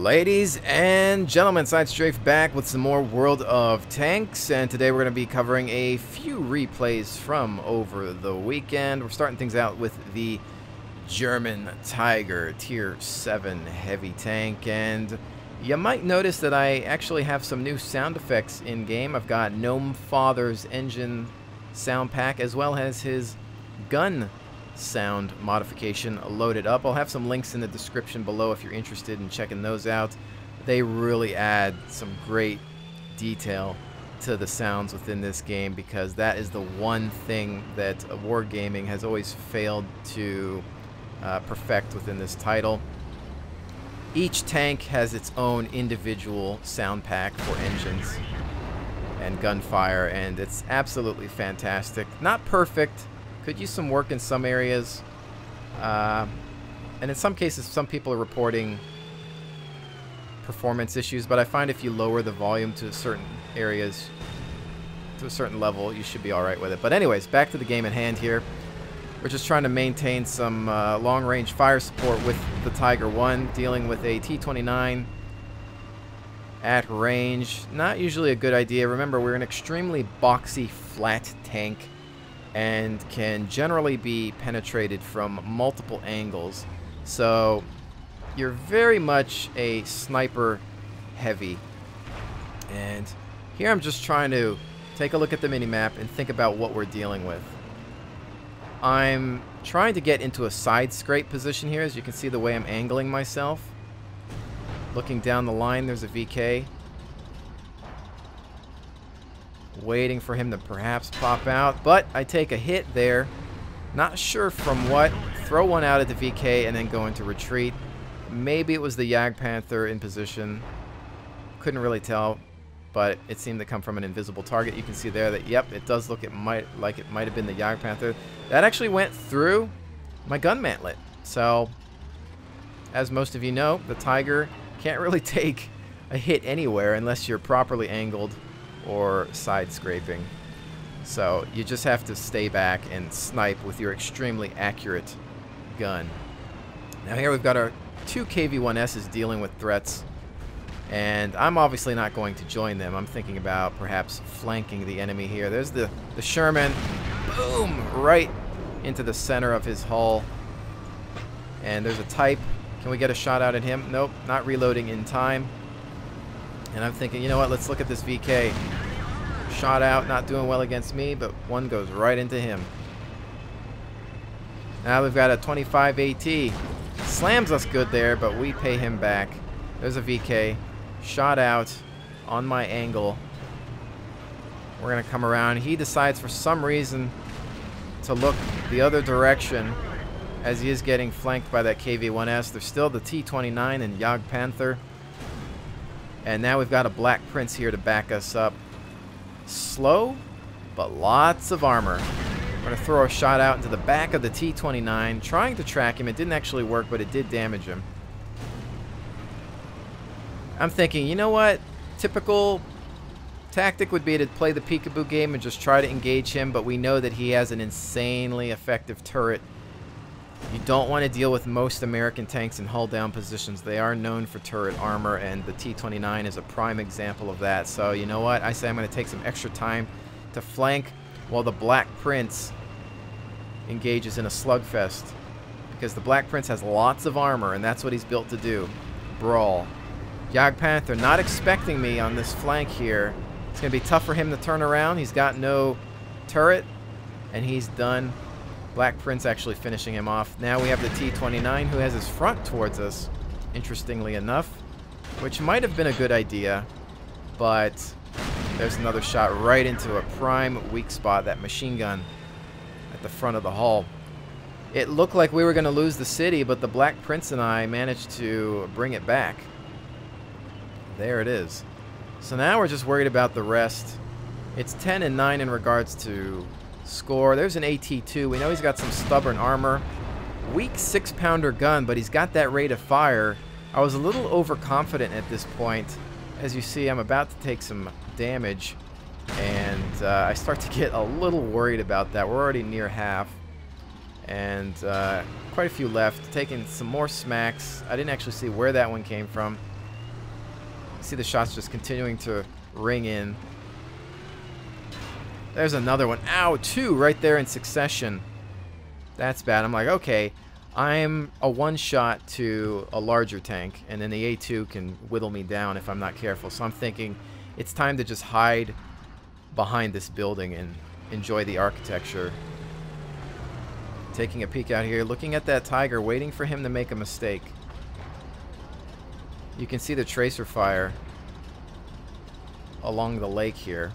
Ladies and gentlemen, SideStrafe back with some more World of Tanks, and today we're going to be covering a few replays from over the weekend. We're starting things out with the German Tiger Tier 7 heavy tank, and you might notice that I actually have some new sound effects in game. I've got Gnome Father's engine sound pack as well as his gun sound modification loaded up. I'll have some links in the description below if you're interested in checking those out. They really add some great detail to the sounds within this game, because that is the one thing that wargaming has always failed to perfect within this title. Each tank has its own individual sound pack for engines and gunfire, and it's absolutely fantastic. Not perfect. Could use some work in some areas, and in some cases some people are reporting performance issues, but I find if you lower the volume to certain areas to a certain level, you should be alright with it. But anyways, back to the game at hand here. We're just trying to maintain some long-range fire support with the Tiger 1, dealing with a T-29 at range. Not usually a good idea. Remember, we're an extremely boxy, flat tank and can generally be penetrated from multiple angles. So you're very much a sniper heavy. And here I'm just trying to take a look at the minimap and think about what we're dealing with. I'm trying to get into a side scrape position here. As you can see, the way I'm angling myself. Looking down the line, there's a VK. Waiting for him to perhaps pop out, but I take a hit there. Not sure from what. Throw one out at the VK and then go into retreat. Maybe it was the Jagdpanther in position. Couldn't really tell, but it seemed to come from an invisible target. You can see there that, yep, it does look like it might have been the Jagdpanther. That actually went through my gun mantlet. So, as most of you know, the Tiger can't really take a hit anywhere unless you're properly angled or side scraping. So you just have to stay back and snipe with your extremely accurate gun. Now here we've got our two KV-1Ss dealing with threats, and I'm obviously not going to join them. I'm thinking about perhaps flanking the enemy here. There's the Sherman. Boom! Right into the center of his hull. And there's a Type. Can we get a shot out at him? Nope, not reloading in time. And I'm thinking, you know what, let's look at this VK. Shot out, not doing well against me, but one goes right into him. Now we've got a 25 AT. Slams us good there, but we pay him back. There's a VK. Shot out on my angle. We're going to come around. He decides for some reason to look the other direction as he is getting flanked by that KV-1S. There's still the T-29 and Jagdpanther. And now we've got a Black Prince here to back us up. Slow, but lots of armor. We're going to throw a shot out into the back of the T-29, trying to track him. It didn't actually work, but it did damage him. I'm thinking, you know what? Typical tactic would be to play the peekaboo game and just try to engage him, but we know that he has an insanely effective turret. You don't want to deal with most American tanks in hull-down positions. They are known for turret armor, and the T-29 is a prime example of that. So, you know what? I say I'm going to take some extra time to flank while the Black Prince engages in a slugfest. Because the Black Prince has lots of armor, and that's what he's built to do. Brawl. Jagdpanther not expecting me on this flank here. It's going to be tough for him to turn around. He's got no turret, and he's done. Black Prince actually finishing him off. Now we have the T-29 who has his front towards us, interestingly enough, which might have been a good idea, but there's another shot right into a prime weak spot, that machine gun at the front of the hull. It looked like we were going to lose the city, but the Black Prince and I managed to bring it back. There it is. So now we're just worried about the rest. It's 10-9 in regards to score. There's an AT-2. We know he's got some stubborn armor. Weak 6-pounder gun, but he's got that rate of fire. I was a little overconfident at this point. As you see, I'm about to take some damage, and I start to get a little worried about that. We're already near half, and quite a few left. Taking some more smacks. I didn't actually see where that one came from. see the shots just continuing to ring in. There's another one. Ow, 2 right there in succession. That's bad. I'm like, okay, I'm a one-shot to a larger tank, and then the A2 can whittle me down if I'm not careful. So I'm thinking it's time to just hide behind this building and enjoy the architecture. Taking a peek out here, looking at that Tiger, waiting for him to make a mistake. You can see the tracer fire along the lake here.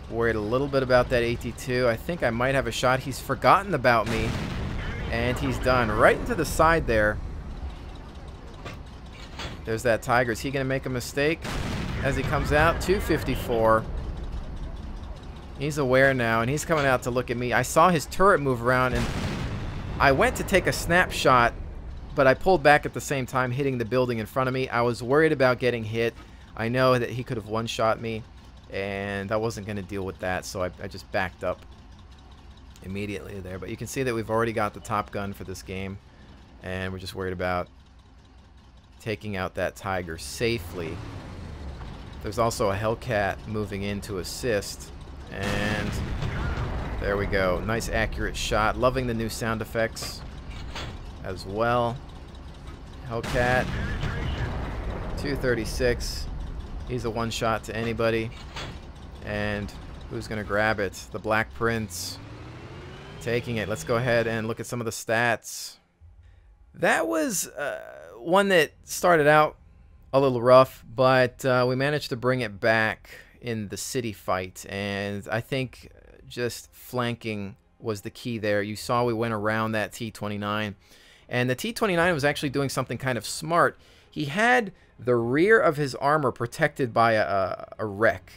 Worried a little bit about that AT2. I think I might have a shot. He's forgotten about me, and he's done. Right into the side there. There's that Tiger. Is he going to make a mistake as he comes out? 254. He's aware now, and he's coming out to look at me. I saw his turret move around, and I went to take a snapshot, but I pulled back at the same time, hitting the building in front of me. I was worried about getting hit. I know that he could have one-shot me, and I wasn't going to deal with that, so I just backed up immediately there. But you can see that we've already got the top gun for this game, and we're just worried about taking out that Tiger safely. There's also a Hellcat moving in to assist, and there we go. Nice accurate shot. Loving the new sound effects as well. Hellcat 236. He's a one-shot to anybody. And who's going to grab it? The Black Prince taking it. Let's go ahead and look at some of the stats. That was one that started out a little rough, but we managed to bring it back in the city fight. And I think just flanking was the key there. You saw we went around that T-29. And the T-29 was actually doing something kind of smart. He had the rear of his armor protected by a wreck.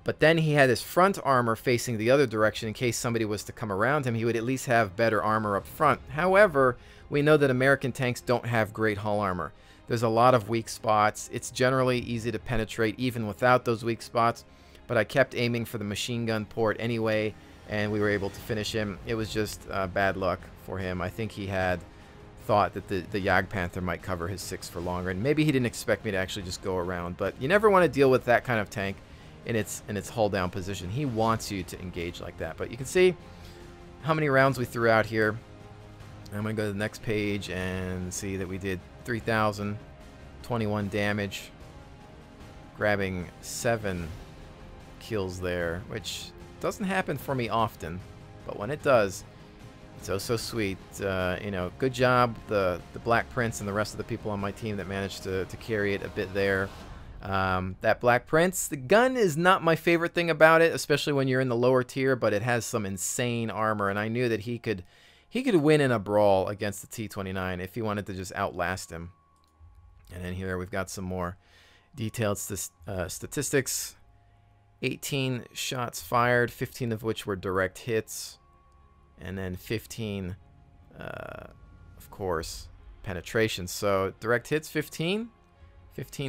But then he had his front armor facing the other direction in case somebody was to come around him. He would at least have better armor up front. However, we know that American tanks don't have great hull armor. There's a lot of weak spots. It's generally easy to penetrate even without those weak spots. But I kept aiming for the machine gun port anyway, and we were able to finish him. It was just bad luck for him. I think he had thought that the Jagdpanther might cover his 6 for longer, and maybe he didn't expect me to actually just go around. But you never want to deal with that kind of tank in its hull down position. He wants you to engage like that. But you can see how many rounds we threw out here. I'm going to go to the next page and see that we did 3,021 damage, grabbing 7 kills there, which doesn't happen for me often, but when it does, it's oh so sweet. You know, good job the Black Prince and the rest of the people on my team that managed to carry it a bit there. That Black Prince, the gun is not my favorite thing about it, especially when you're in the lower tier, but it has some insane armor, and I knew that he could win in a brawl against the T-29 if he wanted to just outlast him. And then here we've got some more detailed statistics. 18 shots fired, 15 of which were direct hits, and then 15, of course, penetrations. So direct hits 15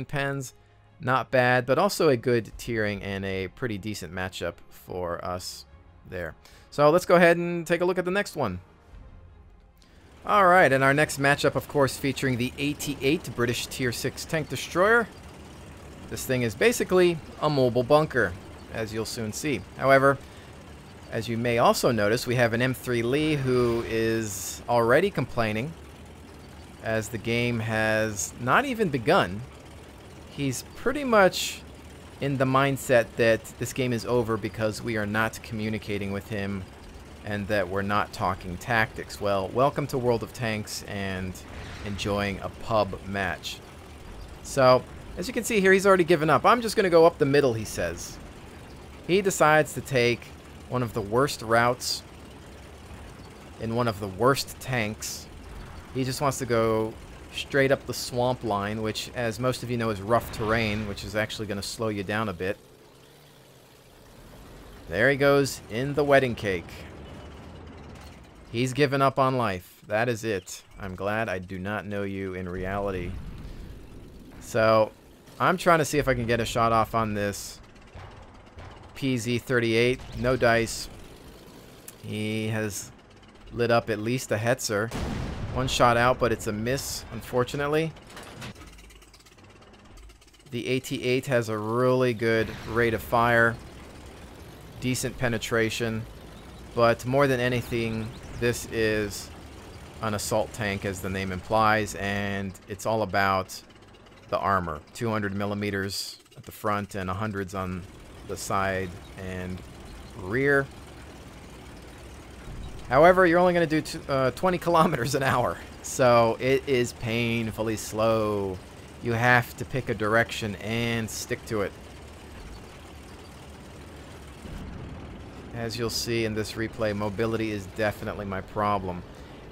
pens, not bad, but also a good tiering and a pretty decent matchup for us there. So let's go ahead and take a look at the next one. All right, and our next matchup, of course, featuring the AT-8 British Tier 6 tank destroyer. This thing is basically a mobile bunker, as you'll soon see. However, as you may also notice, we have an M3 Lee who is already complaining as the game has not even begun. He's pretty much in the mindset that this game is over because we are not communicating with him and that we're not talking tactics. Well, welcome to World of Tanks and enjoying a pub match. So, as you can see here, he's already given up. I'm just going to go up the middle, he says. He decides to take one of the worst routes in one of the worst tanks. He just wants to go straight up the swamp line, which, as most of you know, is rough terrain, which is actually going to slow you down a bit. There he goes in the wedding cake. He's given up on life. That is it. I'm glad I do not know you in reality. So, I'm trying to see if I can get a shot off on this PZ-38. No dice. He has lit up at least a Hetzer. One shot out, but it's a miss, unfortunately. The AT-8 has a really good rate of fire. Decent penetration. But more than anything, this is an assault tank, as the name implies, and it's all about the armor. 200 millimeters at the front and 100s on the side and rear. However, you're only going to do 20 kilometers an hour, so it is painfully slow. You have to pick a direction and stick to it. As you'll see in this replay, mobility is definitely my problem.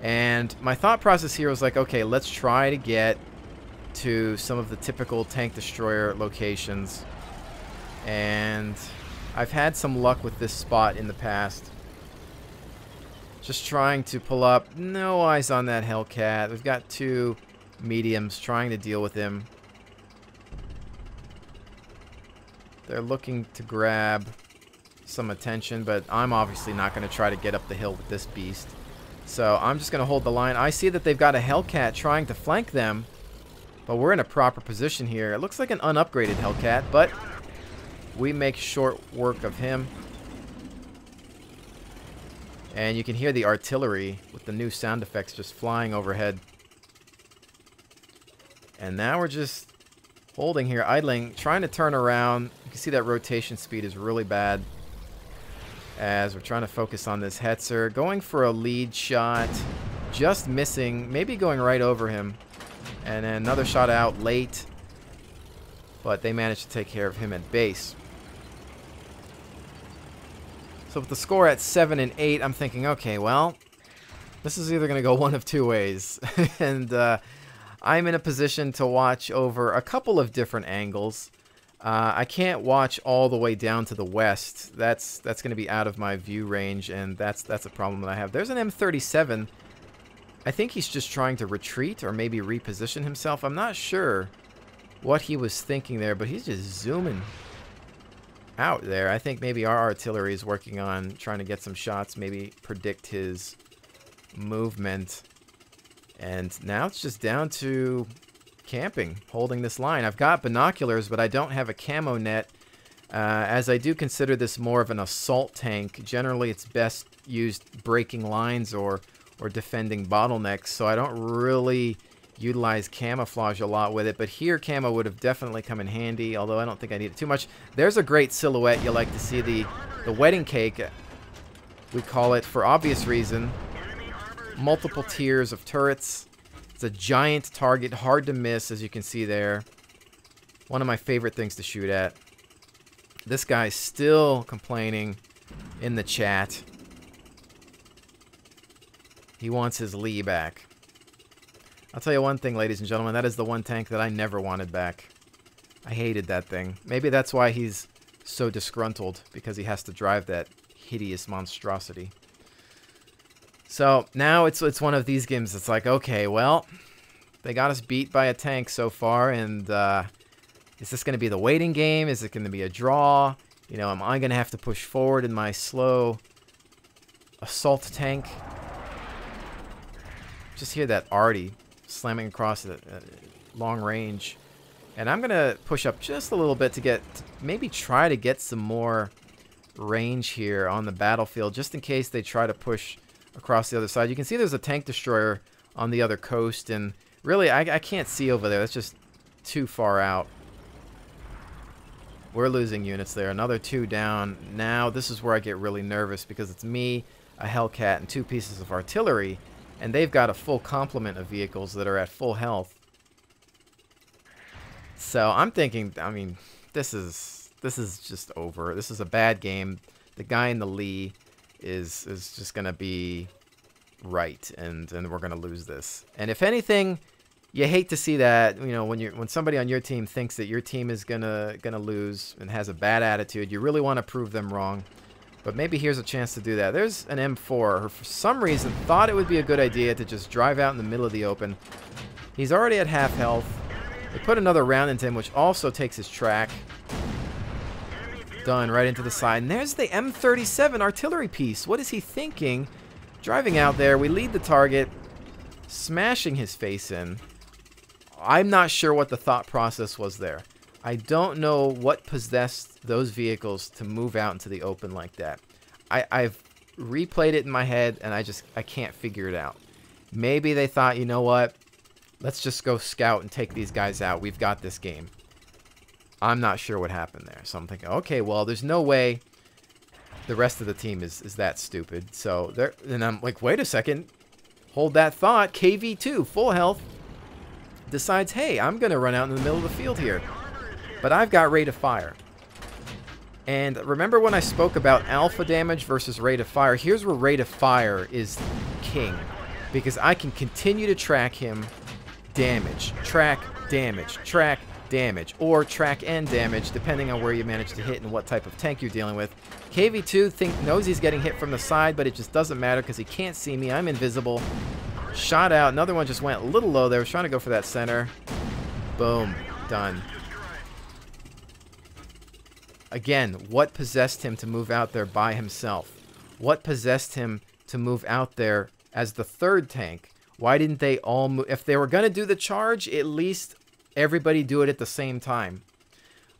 And my thought process here was like, okay, let's try to get to some of the typical tank destroyer locations. And I've had some luck with this spot in the past. Just trying to pull up. No eyes on that Hellcat. We've got two mediums trying to deal with him. They're looking to grab some attention, but I'm obviously not going to try to get up the hill with this beast. So I'm just going to hold the line. I see that they've got a Hellcat trying to flank them, but we're in a proper position here. It looks like an unupgraded Hellcat, but we make short work of him. And you can hear the artillery with the new sound effects just flying overhead. And now we're just holding here, idling, trying to turn around. You can see that rotation speed is really bad as we're trying to focus on this Hetzer. Going for a lead shot, just missing, maybe going right over him. And then another shot out late, but they managed to take care of him at base. So with the score at 7 and 8, I'm thinking, okay, well, this is either going to go one of two ways. And I'm in a position to watch over a couple of different angles. I can't watch all the way down to the west. That's going to be out of my view range, and that's a problem that I have. There's an M37. I think he's just trying to retreat or maybe reposition himself. I'm not sure what he was thinking there, but he's just zooming out there. I think maybe our artillery is working on trying to get some shots, maybe predict his movement. And now it's just down to camping, holding this line. I've got binoculars, but I don't have a camo net, as I do consider this more of an assault tank. Generally, it's best used breaking lines or defending bottlenecks, so I don't really utilize camouflage a lot with it, but here camo would have definitely come in handy, although I don't think I need it too much. There's a great silhouette. You like to see the wedding cake, we call it, for obvious reason. Multiple tiers of turrets. It's a giant target, hard to miss, as you can see there. One of my favorite things to shoot at. This guy's still complaining in the chat. He wants his Lee back. I'll tell you one thing, ladies and gentlemen, that is the one tank that I never wanted back. I hated that thing. Maybe that's why he's so disgruntled, because he has to drive that hideous monstrosity. So now it's one of these games. It's like, okay, well, they got us beat by a tank so far, and is this going to be the waiting game? Is it going to be a draw? You know, am I going to have to push forward in my slow assault tank? Just hear that arty slamming across the long range. And I'm going to push up just a little bit to maybe try to get some more range here on the battlefield, just in case they try to push across the other side. You can see there's a tank destroyer on the other coast, and really I can't see over there. That's just too far out. We're losing units there. Another 2 down. Now this is where I get really nervous, because it's me, a Hellcat, and 2 pieces of artillery, and they've got a full complement of vehicles that are at full health. So I'm thinking, I mean, this is just over. This is a bad game. The guy in the Lee is just gonna be right, and we're gonna lose this. And if anything, you hate to see that. You know, when somebody on your team thinks that your team is gonna lose and has a bad attitude, you really want to prove them wrong. But maybe here's a chance to do that. There's an M4 who, for some reason, thought it would be a good idea to just drive out in the middle of the open. He's already at half health. They put another round into him, which also takes his track. Done, right into the side. And there's the M37 artillery piece. What is he thinking? Driving out there, we lead the target. smashing his face in. I'm not sure what the thought process was there. I don't know what possessed those vehicles to move out into the open like that. I've replayed it in my head, and I can't figure it out. Maybe they thought, you know what? Let's just go scout and take these guys out. We've got this game. I'm not sure what happened there. So I'm thinking, okay, well, there's no way the rest of the team is that stupid. So there, and I'm like, wait a second. Hold that thought. KV2, full health, decides, hey, I'm going to run out in the middle of the field here. But I've got rate of fire. And remember when I spoke about alpha damage versus rate of fire? Here's where rate of fire is king. Because I can continue to track him, damage, track, damage, track, damage, or track and damage, depending on where you manage to hit and what type of tank you're dealing with. KV2 knows he's getting hit from the side, but it just doesn't matter because he can't see me. I'm invisible. Shot out. Another one just went a little low there. Was trying to go for that center. Boom. Done. Again, what possessed him to move out there by himself? What possessed him to move out there as the third tank? Why didn't they all move? If they were going to do the charge, at least everybody do it at the same time.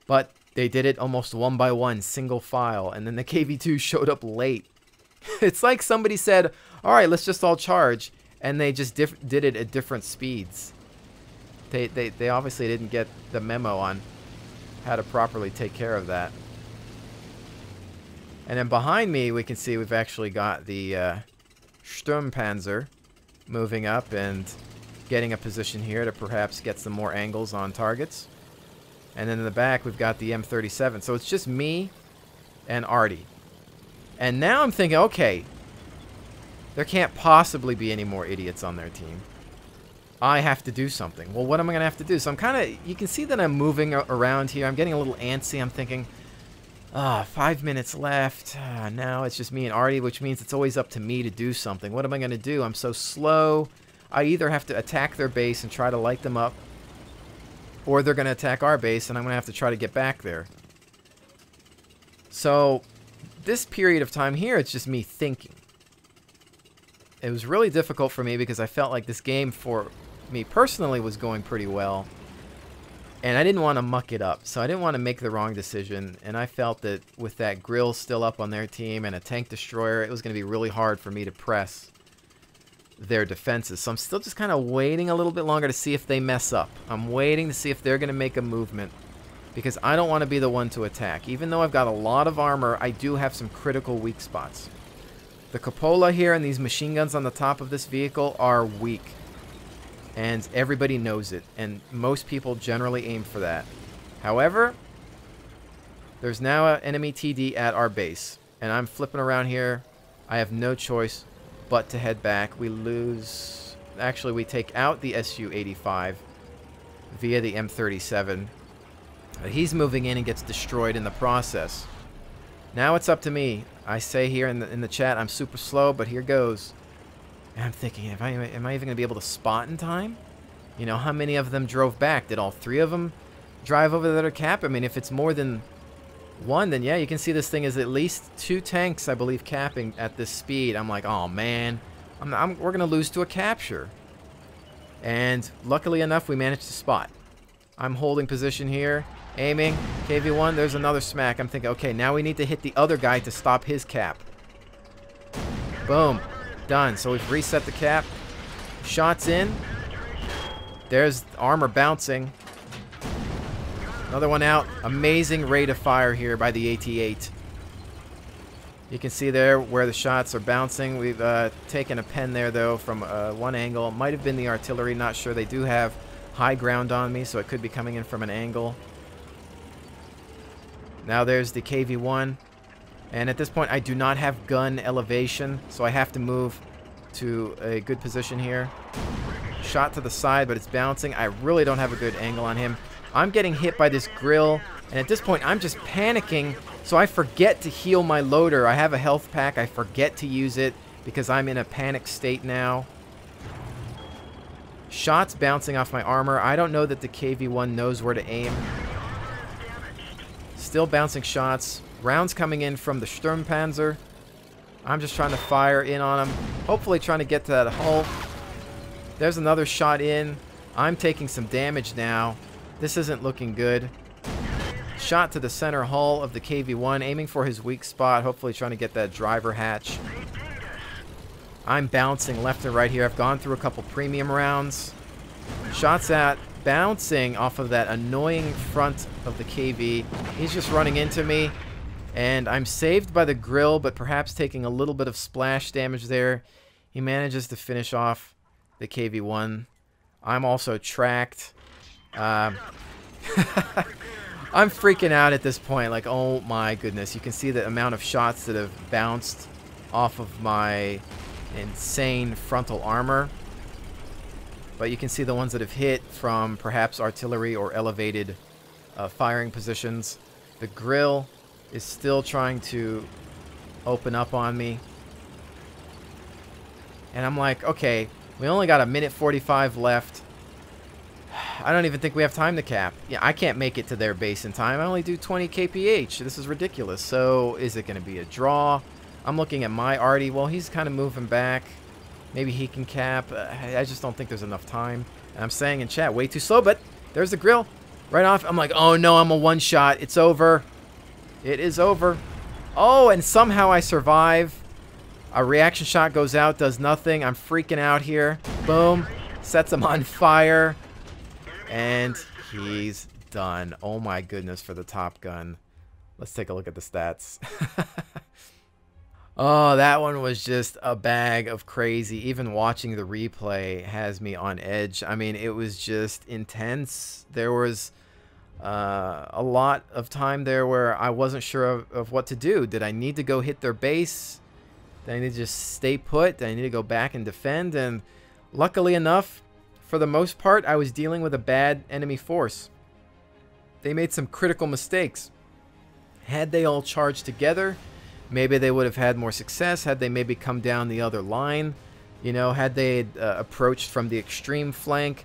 But they did it almost one by one, single file, and then the KV2 showed up late. It's like somebody said, all right, let's just all charge, and they just did it at different speeds. They obviously didn't get the memo on how to properly take care of that. And then behind me, we can see we've actually got the Sturmpanzer moving up and getting a position here to perhaps get some more angles on targets. And then in the back, we've got the M37. So it's just me and Artie. And now I'm thinking, okay, there can't possibly be any more idiots on their team. I have to do something. Well, what am I going to have to do? So I'm kind of, you can see that I'm moving around here. I'm getting a little antsy. I'm thinking, 5 minutes left. Now it's just me and Artie, which means it's always up to me to do something. What am I going to do? I'm so slow. I either have to attack their base and try to light them up, or they're going to attack our base, and I'm going to have to try to get back there. So this period of time here, it's just me thinking. It was really difficult for me because I felt like this game for me personally was going pretty well. And I didn't want to muck it up, so I didn't want to make the wrong decision. And I felt that with that grill still up on their team and a tank destroyer, it was going to be really hard for me to press their defenses. So I'm still just kind of waiting a little bit longer to see if they mess up. I'm waiting to see if they're going to make a movement, because I don't want to be the one to attack. Even though I've got a lot of armor, I do have some critical weak spots. The cupola here and these machine guns on the top of this vehicle are weak. And everybody knows it, and most people generally aim for that. However, there's now an enemy TD at our base, and I'm flipping around here. I have no choice but to head back. We lose... Actually, we take out the Su-85 via the M37. He's moving in and gets destroyed in the process. Now it's up to me. I say here in the chat, I'm super slow, but here goes. And I'm thinking, am I even going to be able to spot in time? You know, how many of them drove back? Did all 3 of them drive over there to cap? I mean, if it's more than 1, then yeah, you can see this thing is at least 2 tanks, I believe, capping at this speed. I'm like, oh man, we're going to lose to a capture. And luckily enough, we managed to spot. I'm holding position here, aiming. KV1, there's another smack. I'm thinking, okay, now we need to hit the other guy to stop his cap. Boom. Done. So we've reset the cap. Shots in. There's armor bouncing. Another one out. Amazing rate of fire here by the AT-8. You can see there where the shots are bouncing. We've taken a pen there, though, from one angle. It might have been the artillery. Not sure. They do have high ground on me, so it could be coming in from an angle. Now there's the KV-1. And at this point, I do not have gun elevation, so I have to move to a good position here. Shot to the side, but it's bouncing. I really don't have a good angle on him. I'm getting hit by this grill, and at this point, I'm just panicking, so I forget to heal my loader. I have a health pack. I forget to use it because I'm in a panic state now. Shots bouncing off my armor. I don't know that the KV-1 knows where to aim. Still bouncing shots. Rounds coming in from the Sturmpanzer. I'm just trying to fire in on him. Hopefully trying to get to that hull. There's another shot in. I'm taking some damage now. This isn't looking good. Shot to the center hull of the KV-1, aiming for his weak spot, hopefully trying to get that driver hatch. I'm bouncing left and right here. I've gone through a couple premium rounds. Shots at bouncing off of that annoying front of the KV. He's just running into me. And I'm saved by the grill, but perhaps taking a little bit of splash damage there. He manages to finish off the KV-1. I'm also tracked. I'm freaking out at this point. Like, oh my goodness. You can see the amount of shots that have bounced off of my insane frontal armor. But you can see the ones that have hit from perhaps artillery or elevated firing positions. The grill is still trying to open up on me. And I'm like, okay, we only got a minute 45 left. I don't even think we have time to cap. Yeah, I can't make it to their base in time. I only do 20 kph. This is ridiculous. So is it going to be a draw? I'm looking at my arty. Well, he's kind of moving back. Maybe he can cap. I just don't think there's enough time. And I'm saying in chat, way too slow, but there's the grill. Right off. I'm like, oh no, I'm a one shot. It's over. It is over. Oh, and somehow I survive. A reaction shot goes out, does nothing. I'm freaking out here. Boom. Sets him on fire. And he's done. Oh my goodness for the Top Gun. Let's take a look at the stats. Oh, that one was just a bag of crazy. Even watching the replay has me on edge. I mean, it was just intense. There was a lot of time there where I wasn't sure of what to do. Did I need to go hit their base? Did I need to just stay put? Did I need to go back and defend? And luckily enough, for the most part, I was dealing with a bad enemy force. They made some critical mistakes. Had they all charged together, maybe they would have had more success. Had they maybe come down the other line, you know, had they approached from the extreme flank,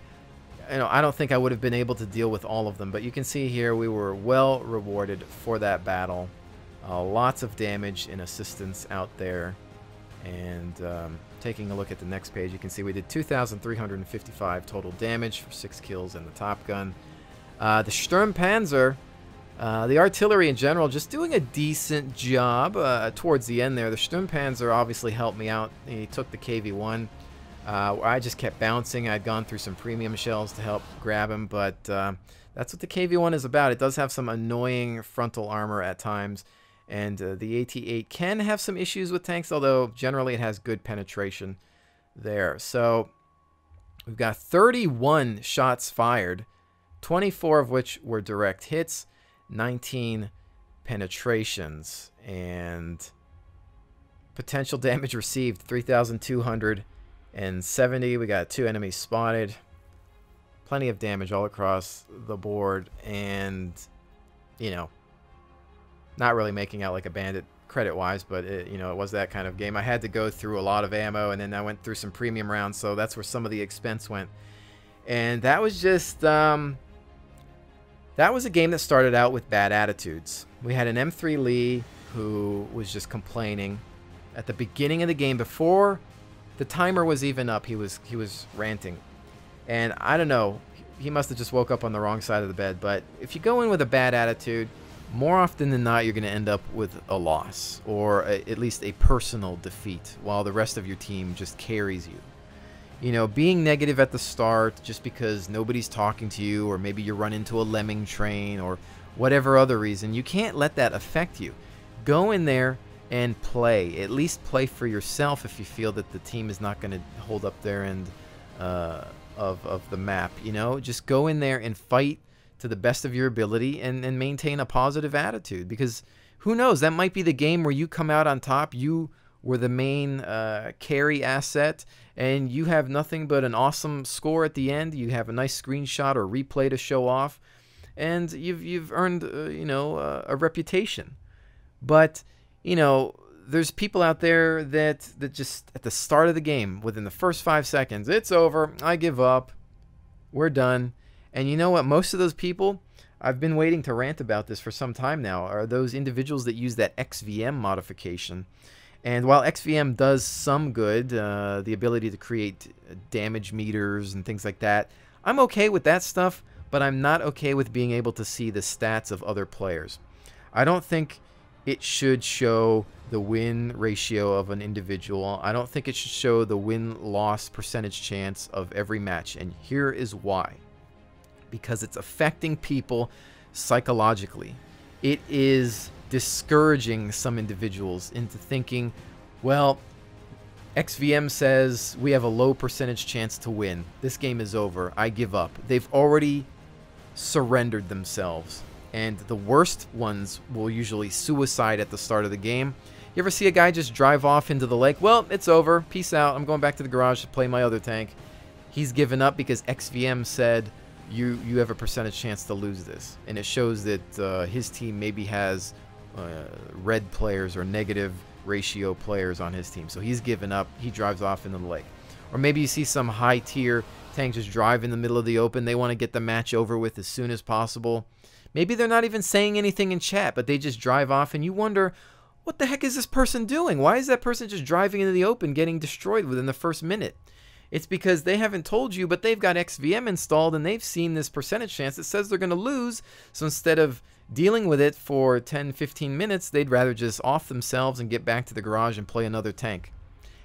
you know, I don't think I would have been able to deal with all of them. But you can see here we were well rewarded for that battle. Lots of damage and assistance out there. And taking a look at the next page, you can see we did 2,355 total damage for 6 kills in the Top Gun. The Sturmpanzer, the artillery in general, just doing a decent job towards the end there. The Sturmpanzer obviously helped me out. He took the KV-1. I just kept bouncing. I'd gone through some premium shells to help grab him, but that's what the KV-1 is about. It does have some annoying frontal armor at times. And the AT-8 can have some issues with tanks, although generally it has good penetration there. So we've got 31 shots fired, 24 of which were direct hits, 19 penetrations, and potential damage received, 3,270. We got 2 enemies spotted. Plenty of damage all across the board, and, you know, not really making out like a bandit credit-wise, but you know, it was that kind of game. I had to go through a lot of ammo, and then I went through some premium rounds, so that's where some of the expense went. And that was just that was a game that started out with bad attitudes. We had an M3 Lee who was just complaining at the beginning of the game. Before the timer was even up, he was ranting. And I don't know, he must have just woke up on the wrong side of the bed. But if you go in with a bad attitude, more often than not, you're going to end up with a loss, or at least a personal defeat, while the rest of your team just carries you. You know, being negative at the start just because nobody's talking to you, or maybe you run into a lemming train, or whatever other reason, you can't let that affect you. Go in there and play. At least play for yourself if you feel that the team is not going to hold up their end of the map. You know, just go in there and fight to the best of your ability, and maintain a positive attitude, because who knows, that might be the game where you come out on top. You were the main carry asset, and you have nothing but an awesome score at the end. You have a nice screenshot or replay to show off, and you've earned you know, a reputation. But you know, there's people out there that just at the start of the game, within the first 5 seconds, it's over, I give up, we're done. And you know what? Most of those people, I've been waiting to rant about this for some time now, are those individuals that use that XVM modification. And while XVM does some good, the ability to create damage meters and things like that, I'm okay with that stuff, but I'm not okay with being able to see the stats of other players. I don't think it should show the win ratio of an individual. I don't think it should show the win-loss percentage chance of every match. And here is why. Because it's affecting people psychologically. It is discouraging some individuals into thinking, well, XVM says we have a low percentage chance to win. This game is over. I give up. They've already surrendered themselves. And the worst ones will usually suicide at the start of the game. You ever see a guy just drive off into the lake? Well, it's over. Peace out. I'm going back to the garage to play my other tank. He's given up because XVM said you have a percentage chance to lose this. And it shows that his team maybe has red players or negative ratio players on his team. So he's given up. He drives off into the lake. Or maybe you see some high-tier tank just drive in the middle of the open. They want to get the match over with as soon as possible. Maybe they're not even saying anything in chat, but they just drive off, and you wonder, what the heck is this person doing? Why is that person just driving into the open, getting destroyed within the first minute? It's because they haven't told you, but they've got XVM installed, and they've seen this percentage chance that says they're going to lose. So instead of dealing with it for 10, 15 minutes, they'd rather just off themselves and get back to the garage and play another tank.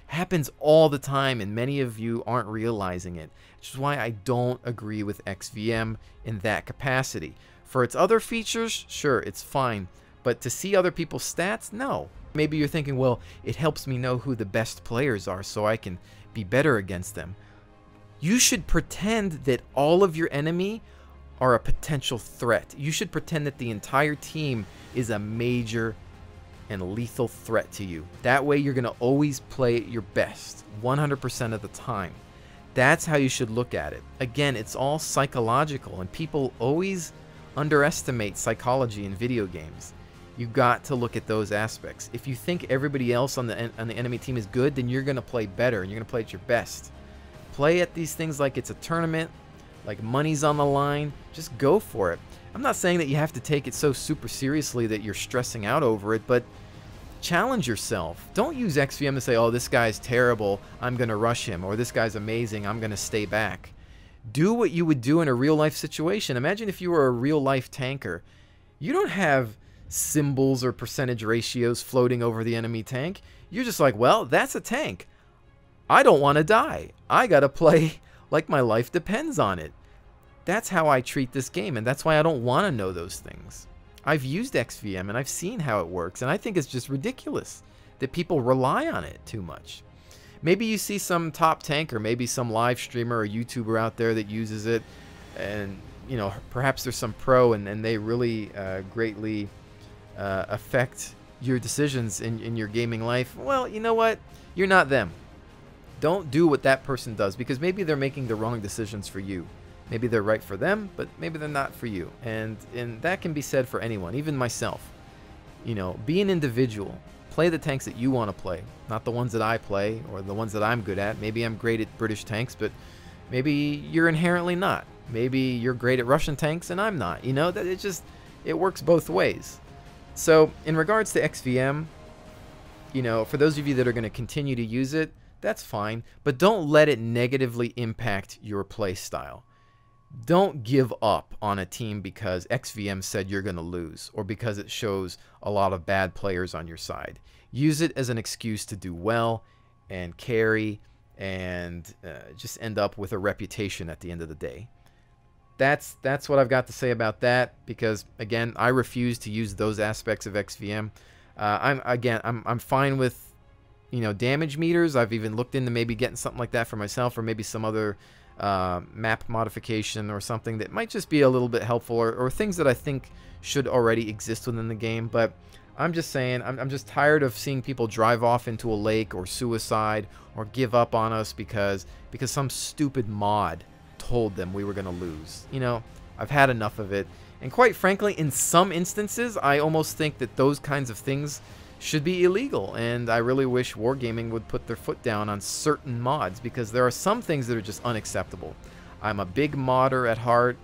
Happens all the time, and many of you aren't realizing it, which is why I don't agree with XVM in that capacity. For its other features, sure, it's fine. But to see other people's stats, no. Maybe you're thinking, well, it helps me know who the best players are so I can be better against them. You should pretend that all of your enemy are a potential threat. You should pretend that the entire team is a major and lethal threat to you. That way you're going to always play at your best 100% of the time. That's how you should look at it. Again, it's all psychological, and people always underestimate psychology in video games. You got to look at those aspects. If you think everybody else on the enemy team is good, then you're going to play better and you're going to play at your best. Play at these things like it's a tournament, like money's on the line. Just go for it. I'm not saying that you have to take it so super seriously that you're stressing out over it, but challenge yourself. Don't use XVM to say, oh, this guy's terrible, I'm going to rush him, or this guy's amazing, I'm going to stay back. Do what you would do in a real-life situation. Imagine if you were a real-life tanker. You don't have symbols or percentage ratios floating over the enemy tank. You're just like, well, that's a tank. I don't want to die. I got to play like my life depends on it. That's how I treat this game, and that's why I don't want to know those things. I've used XVM, and I've seen how it works, and I think it's just ridiculous that people rely on it too much. Maybe you see some top tanker, maybe some live streamer or YouTuber out there that uses it, and you know, perhaps there's some pro and they really greatly affect your decisions in your gaming life. Well, you know what? You're not them. Don't do what that person does, because maybe they're making the wrong decisions for you. Maybe they're right for them, but maybe they're not for you. And that can be said for anyone, even myself. You know, be an individual. Play the tanks that you want to play, not the ones that I play or the ones that I'm good at. Maybe I'm great at British tanks, but maybe you're inherently not. Maybe you're great at Russian tanks and I'm not. You know, that it works both ways. So in regards to XVM, you know, for those of you that are going to continue to use it, that's fine, but don't let it negatively impact your play style. Don't give up on a team because XVM said you're going to lose, or because it shows a lot of bad players on your side. Use it as an excuse to do well and carry and just end up with a reputation at the end of the day. That's what I've got to say about that, because again, I refuse to use those aspects of XVM. I'm fine with, you know, damage meters. I've even looked into maybe getting something like that for myself, or maybe some other map modification or something that might just be a little bit helpful, or things that I think should already exist within the game. But I'm just saying, I'm just tired of seeing people drive off into a lake or suicide or give up on us because some stupid mod told them we were going to lose. You know, I've had enough of it. And quite frankly, in some instances, I almost think that those kinds of things should be illegal, and I really wish Wargaming would put their foot down on certain mods, because there are some things that are just unacceptable. I'm a big modder at heart.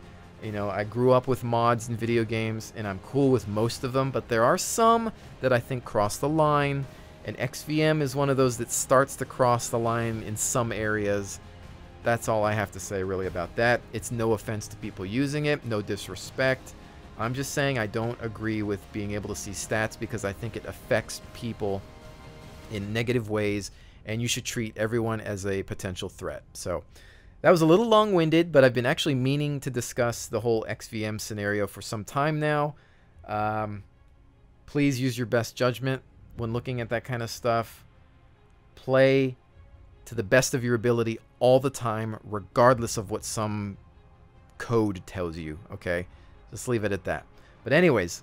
You know, I grew up with mods in video games, and I'm cool with most of them, but there are some that I think cross the line, And XVM is one of those that starts to cross the line in some areas. That's all I have to say really about that. It's no offense to people using it, no disrespect. I'm just saying I don't agree with being able to see stats because I think it affects people in negative ways, and you should treat everyone as a potential threat. So that was a little long-winded, but I've been actually meaning to discuss the whole XVM scenario for some time now. Please use your best judgment when looking at that kind of stuff. Play to the best of your ability all the time, regardless of what some code tells you, okay? Just leave it at that. But anyways,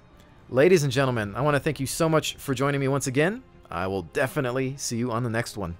ladies and gentlemen, I want to thank you so much for joining me once again. I will definitely see you on the next one.